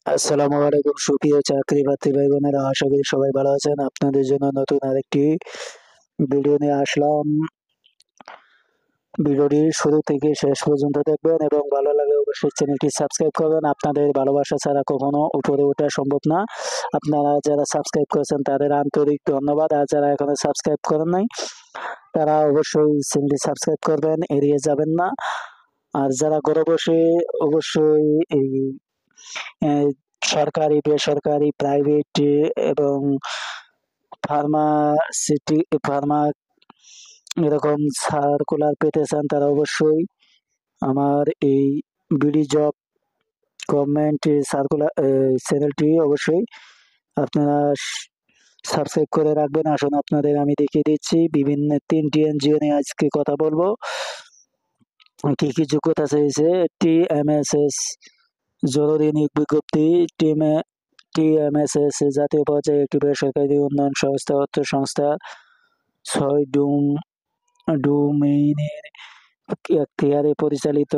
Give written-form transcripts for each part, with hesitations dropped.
আসসালামু আলাইকুম সুপ্রিয় চাকরি প্রার্থী ভাই বোনেরা, আশা করি সবাই ভালো আছেন। আপনাদের জন্য নতুন আরেকটি ভিডিও নিয়ে আসলাম। ভিডিওটি শুরু থেকে শেষ পর্যন্ত দেখবেন এবং ভালো লাগলে অবশ্যই চ্যানেলটি সাবস্ক্রাইব করবেন। আপনাদের ভালোবাসা ছাড়া কখনো উপরে ওঠা সম্ভব না। আপনারা যারা সাবস্ক্রাইব করেছেন তাদের আন্তরিক ধন্যবাদ, আর যারা এখনো সাবস্ক্রাইব করেন নাই তারা অবশ্যই চ্যানেলটি সাবস্ক্রাইব করবেন, এড়িয়ে যাবেন না। আর যারা ঘরে বসে অবশ্যই এই আহ, সরকারি, বেসরকারি, প্রাইভেট এবং ফার্মাসিটি ফার্মা এরকম সার্কুলার পেতে চান, তারা অবশ্যই আমার এই বিডি জব গভর্নমেন্ট সার্কুলার চ্যানেলটি অবশ্যই আপনারা সাবস্ক্রাইব করে রাখবেন। আসুন আপনাদের আমি দেখিয়ে দিচ্ছি বিভিন্ন 3টি এনজিও নিয়ে আজকে কথা বলবো। কি কি যোগ্যতা চেয়েছে? টিএমএসএস জরুরি নিয়োগ বিজ্ঞপ্তি। টিএমএসএস জাতীয় পর্যায়ে একটি বেসরকারি উন্নয়ন সংস্থা, অর্থ সংস্থা 6 ডোমেইনের এখতিয়ারে পরিচালিত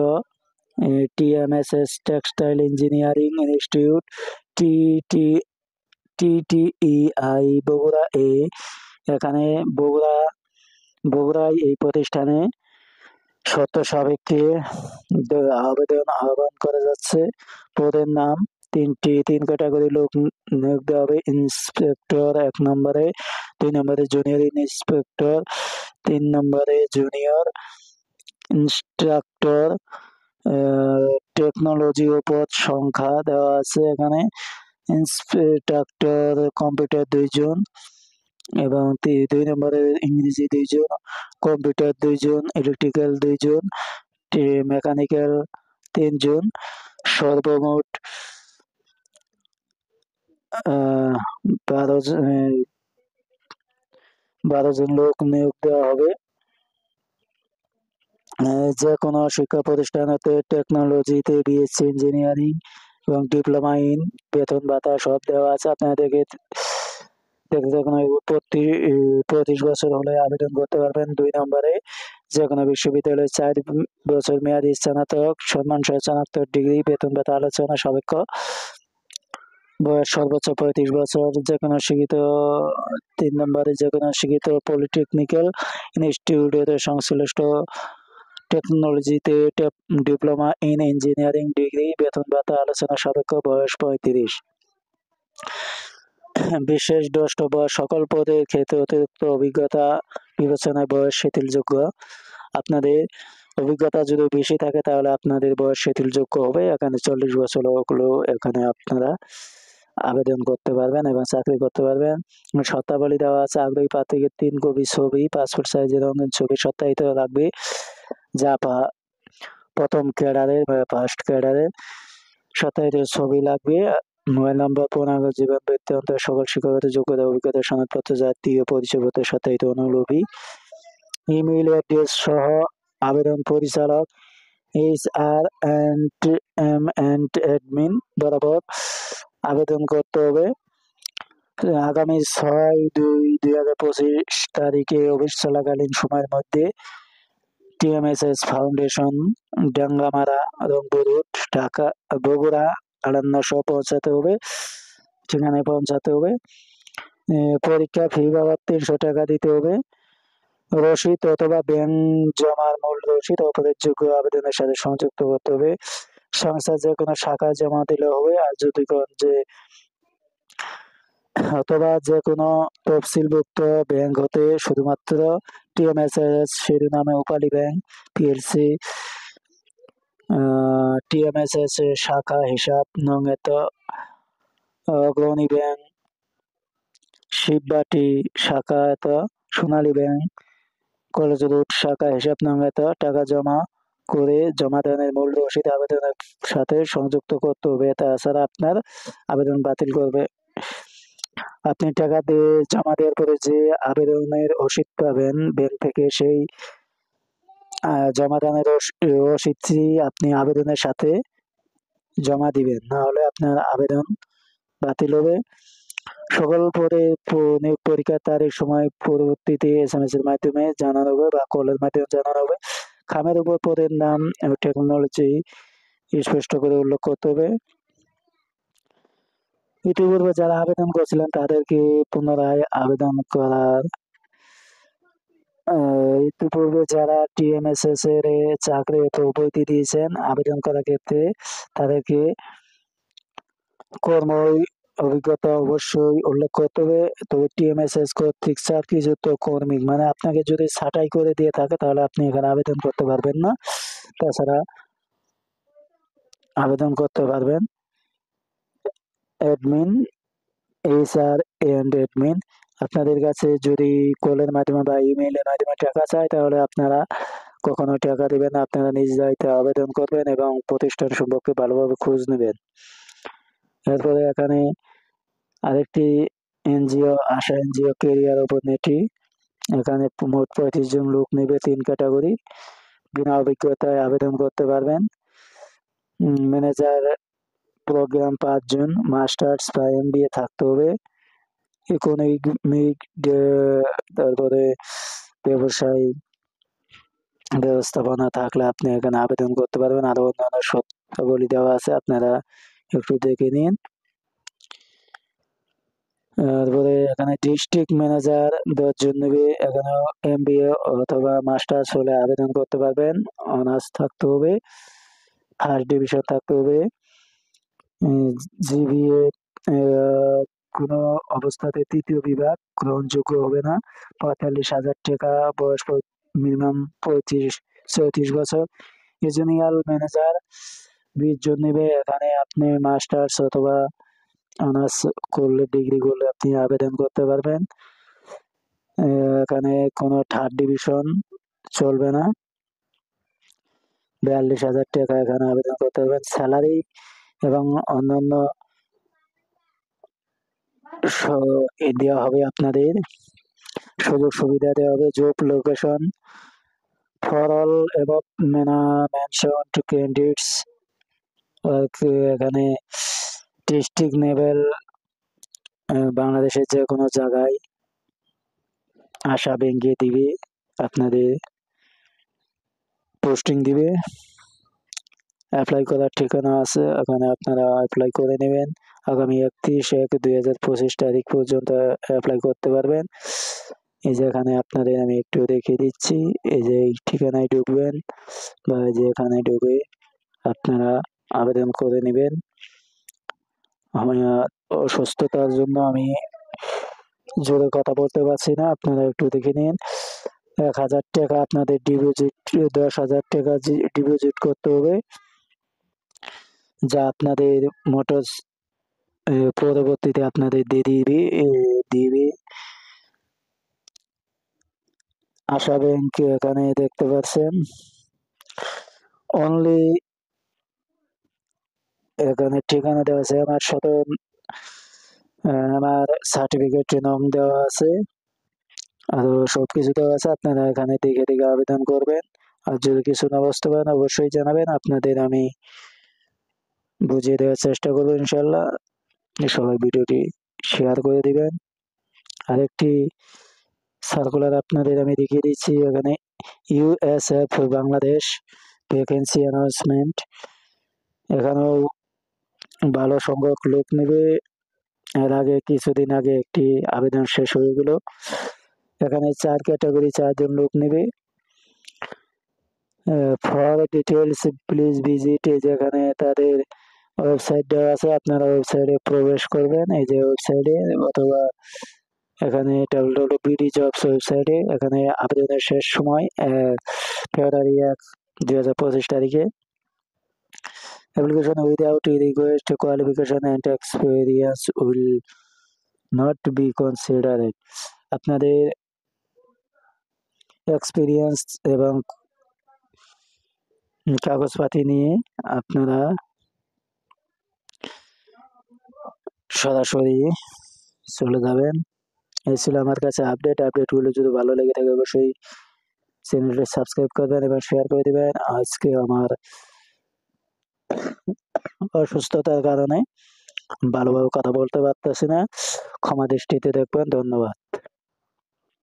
TMSS textile engineering institute TT TTEI Bogura এখানে বগুড়ায় এই প্রতিষ্ঠানে শর্ত সাপেক্ষে আবেদন আহ্বান করা যাচ্ছে। পদের নাম তিন ক্যাটাগরি লোক নিয়োগ দেওয়া হবে। ইন্সপেক্টর 1 নম্বরে, 2 নম্বরে জুনিয়র ইন্সপেক্টর, 3 নম্বরে জুনিয়র ইনস্ট্রাক্টর। টেকনোলজি ও পদ সংখ্যা দেওয়া আছে এখানে। ইন্সট্রাক্টর কম্পিউটার 2 জন এবং 2 নম্বরে ইংরেজি 2 জন, কম্পিউটার 2 জন, ইলেকট্রিক্যাল 2 জন, মেকানিক্যাল 3 জন। সর্বমোট 12 জন লোক নিয়োগ দেওয়া হবে। যে কোনো শিক্ষা প্রতিষ্ঠান হতে টেকনোলজিতে বিএসসি ইঞ্জিনিয়ারিং এবং ডিপ্লোমা ইন, বেতন ভাতা সব দেওয়া আছে। আপনাদেরকে দেখতে দেখুন, 25 বছর হলে আবেদন করতে পারবেন। 2 নম্বরে যে কোনো বিশ্ববিদ্যালয়ে 4 বছর মেয়াদী স্নাতক সম্মানসহ স্নাতক ডিগ্রি, বেতন ভাতা আলোচনা সাপেক্ষ। বয়স সর্বোচ্চ 35 বছর। যে কোনো শিক্ষিত 3 নম্বরে যে কোনো শিক্ষিত পলিটেকনিক্যাল ইনস্টিটিউটের সংশ্লিষ্ট টেকনোলজিতে ডিপ্লোমা ইন ইঞ্জিনিয়ারিং ডিগ্রি, বেতন ভাতা আলোচনা সাপেক্ষ। বয়স 35। বিশেষ দ্রষ্টব্য: সকল পদের ক্ষেত্রে অতিরিক্ত অভিজ্ঞতা বিবেচনায় বয়স শিথিলযোগ্য। আপনাদের অভিজ্ঞতা যদি বেশি থাকে তাহলে আপনাদের বয়স শিথিলযোগ্য হবে। এখানে 40 বছর হলেও এখানে আপনারা আবেদন করতে পারবেন এবং চাকরি করতে পারবেন। শর্তাবলী দেওয়া আছে: আগ্রহী প্রার্থীকে 3 কপি ছবি, পাসপোর্ট সাইজের রঙিন ছবি সত্যায়িত লাগবে, যা প্রথম ক্যাডারের বা ফার্স্ট ক্যাডারের সত্যায়িত ছবি লাগবে। মোবাইল নম্বর, পূর্ণাঙ্গ জীবন বৃত্তান্ত, সকল শিক্ষাগত যোগ্যতা অভিজ্ঞতা সনদপত্র, জাতীয় পরিচয়পত্র সত্যায়িত অনুলিপি। ইমেইল অ্যাড্রেস সহ আবেদন পরিচালক HR&M বরাবর আবেদন করতে হবে। আগামী 6/2/2025 তারিখে অফিস চলাকালীন সময়ের মধ্যে TMSS foundation, Dangamara, Rangpur road, Dhaka, Bogura 5800 পৌঁছাতে হবে। সেখানে পৌঁছাতে হবে। পরীক্ষা ফি বাবদ 300 টাকা দিতে হবে। রসিদ অথবা ব্যাংক জমার মূল রসিদ অপরিহার্য আবেদনের সাথে সংযুক্ত করতে হবে। সংস্থার যে কোনো শাখায় জমা দিলে হবে। আর যদি অথবা যে কোনো তফসিলভুক্ত ব্যাংক হতে শুধুমাত্র টিএমএসএস শিরোনামে উপালি ব্যাংক পিএলসি, টিএমএসএস শাখা হিসাব নং এত, অগ্রণী ব্যাংক, শিববাটি শাখা এত, সোনালী ব্যাংক, কলেজ রোড শাখা হিসাব নং এত টাকা জমা করে জমাদানের মূল রসিদ আবেদনের সাথে সংযুক্ত করতে হবে। তাছাড়া আপনার আবেদন বাতিল করবে। আপনি টাকা দিয়ে জমা দেওয়ার পরে যে আবেদনের রসিদ পাবেন ব্যাংক থেকে, সেই জমাদানের রসিদটি আপনি আবেদনের সাথে জমা দিবেন, না হলে আপনার আবেদন বাতিল হবে। সকল পদে নিয়োগ পরীক্ষার তারিখ সময় পরবর্তীতে SMS এর মাধ্যমে জানানো হবে বা কলের মাধ্যমে জানানো হবে। খামের উপর পদের নাম এবং টেকনোলজি স্পষ্ট করে উল্লেখ করতে হবে। ইতিপূর্বে যারা আবেদন করেছিলেন তাদেরকে পুনরায় আবেদন করার ইতিপূর্বে যারা টিএমএসএস এর চাকরি বইটি দিয়েছেন আবেদন করার ক্ষেত্রে তাদেরকে কর্ম অভিজ্ঞতা অবশ্যই উল্লেখ করতে হবে। তবে টিএমএসএস কর্তৃক চাকরিচ্যুত কর্মী মানে আপনাকে যদি ছাঁটাই করে দিয়ে থাকে তাহলে আপনি এখানে আবেদন করতে পারবেন না। তাছাড়া আবেদন করতে পারবেন অ্যাডমিন, এইচআর এন্ড অ্যাডমিন। আপনাদের কাছে যদি কলের মাধ্যমে বা ইমেইলের মাধ্যমে টাকা চায় তাহলে আপনারা কখনো টাকা দিবেন না, আপনারা নিজ দায়িত্বে আবেদন করবেন এবং প্রতিষ্ঠান সম্পর্কে ভালোভাবে খোঁজ নেবেন। এরপরে এখানে আরেকটি এনজিও, আশা এনজিও কেরিয়ার অপরচুনিটি। এখানে মোট 35 জন লোক নেবে 3 ক্যাটাগরি। বিনা অভিজ্ঞতায় আবেদন করতে পারবেন। ম্যানেজার প্রোগ্রাম 5 জন, মাস্টার্স বা এমবিএ থাকতে হবে। ইকোনমিক তারপরে ব্যবসায় ব্যবস্থাপনা থাকলে আপনি এখানে আবেদন করতে পারবেন। আরো অন্যান্য শর্তাবলী দেওয়া আছে, আপনারা একটু দেখে নিন। তারপরে এখানে ডিস্ট্রিক্ট ম্যানেজার 10 জন নেবে। এখানে এমবিএ অথবা মাস্টার্স হলে আবেদন করতে পারবেন। অনার্স থাকতে হবে, ফার্স্ট ডিভিশন থাকতে হবে। জিবিএ কোনো অবস্থাতে 3য় বিভাগ গ্রহণযোগ্য হবে না। 45,000 টাকা, বয়স মিনিমাম 35-34 বছর। রিজিওনাল ম্যানেজার 20 জন নেবে। এখানে আপনি মাস্টার্স অথবা অনার্স করলে, ডিগ্রি করলে আপনি আবেদন করতে পারবেন। এখানে কোনো থার্ড ডিভিশন চলবে না। 42,000 টাকা এখানে আবেদন করতে পারবেন। স্যালারি এবং অন্যান্য দেওয়া হবে, আপনাদের সুযোগ সুবিধা দেওয়া হবে। জব লোকেশন ফর অল এবং মেনশন টু ক্যান্ডিডেটস। এখানে ডিস্ট্রিক্ট লেভেল বাংলাদেশের যে কোনো জায়গায় আশা ব্যাংকে দিবে, আপনাদের পোস্টিং দিবে। অ্যাপ্লাই করার ঠিকানা আছে, ওখানে আপনারা অ্যাপ্লাই করে নেবেন। আগামী 31/1/2025 তারিখ পর্যন্ত অ্যাপ্লাই করতে পারবেন। এই যে এখানে আপনাদের আমি একটু দেখিয়ে দিচ্ছি, এই যে এই ঠিকানায় ঢুকবেন বা এই যে এখানে ঢুকে আপনারা আবেদন করে নেবেন। আমার অসুস্থতার জন্য আমি জোরে কথা বলতে পারছি না, আপনারা একটু দেখে নিন। 1,000 টাকা আপনাদের ডিপোজিট, 10,000 টাকা ডিপোজিট করতে হবে, যা আপনাদের মোটরস পরবর্তীতে আপনাদের দিবে। আশা ব্যাংক এখানে দেখতে পাচ্ছেন। অনলি এখানে ঠিকানা দেওয়া আছে, আমার সাথে আমার সার্টিফিকেট নং দেওয়া আছে, আরো সবকিছু দেওয়া আছে। আপনারা এখানে দেখে দেখে আবেদন করবেন। আর যদি কিছু না বুঝতে পারেন অবশ্যই জানাবেন, আপনাদের আমি বুঝিয়ে দেওয়ার চেষ্টা করবো ইনশাল্লাহ। সবাই ভিডিওটি শেয়ার করে দিবেন। আরেকটি সার্কুলার আপনাদের আমি দেখিয়ে দিচ্ছি, এখানে ইউএসএফ বাংলাদেশ ভ্যাকেন্সি অ্যানাউন্সমেন্ট। এখানেও ভালো সংখ্যক লোক নেবে। এর আগে কিছুদিন আগে একটি আবেদন শেষ হয়ে গেল। এখানে 4 ক্যাটাগরি 4 জন লোক নেবে। ফর ডিটেলস প্লিজ ভিজিট, এই যেখানে তাদের ওয়েবসাইট দেওয়া আছে, আপনারা ওয়েবসাইটে প্রবেশ করবেন, এই যে ওয়েবসাইটে, অথবা এখানে www.bdjobs ওয়েবসাইটে। এখানে আবেদনের শেষ সময় ফেব্রুয়ারি 1, 2025 তারিখে। Application without request qualification and experience will not be considered. আপনাদের এক্সপিরিয়েন্স এবং কাগজপাতি নিয়ে আপনারা সরাসরি চলে যাবেন। এই ছিল আমার কাছে আপডেটগুলো যদি ভালো লেগে থাকে অবশ্যই চ্যানেলটি সাবস্ক্রাইব করবেন এবং শেয়ার করে দিবেন। আজকে আমার অসুস্থতার কারণে ভালোভাবে কথা বলতে পারতেছি না, ক্ষমা দৃষ্টিতে দেখবেন। ধন্যবাদ।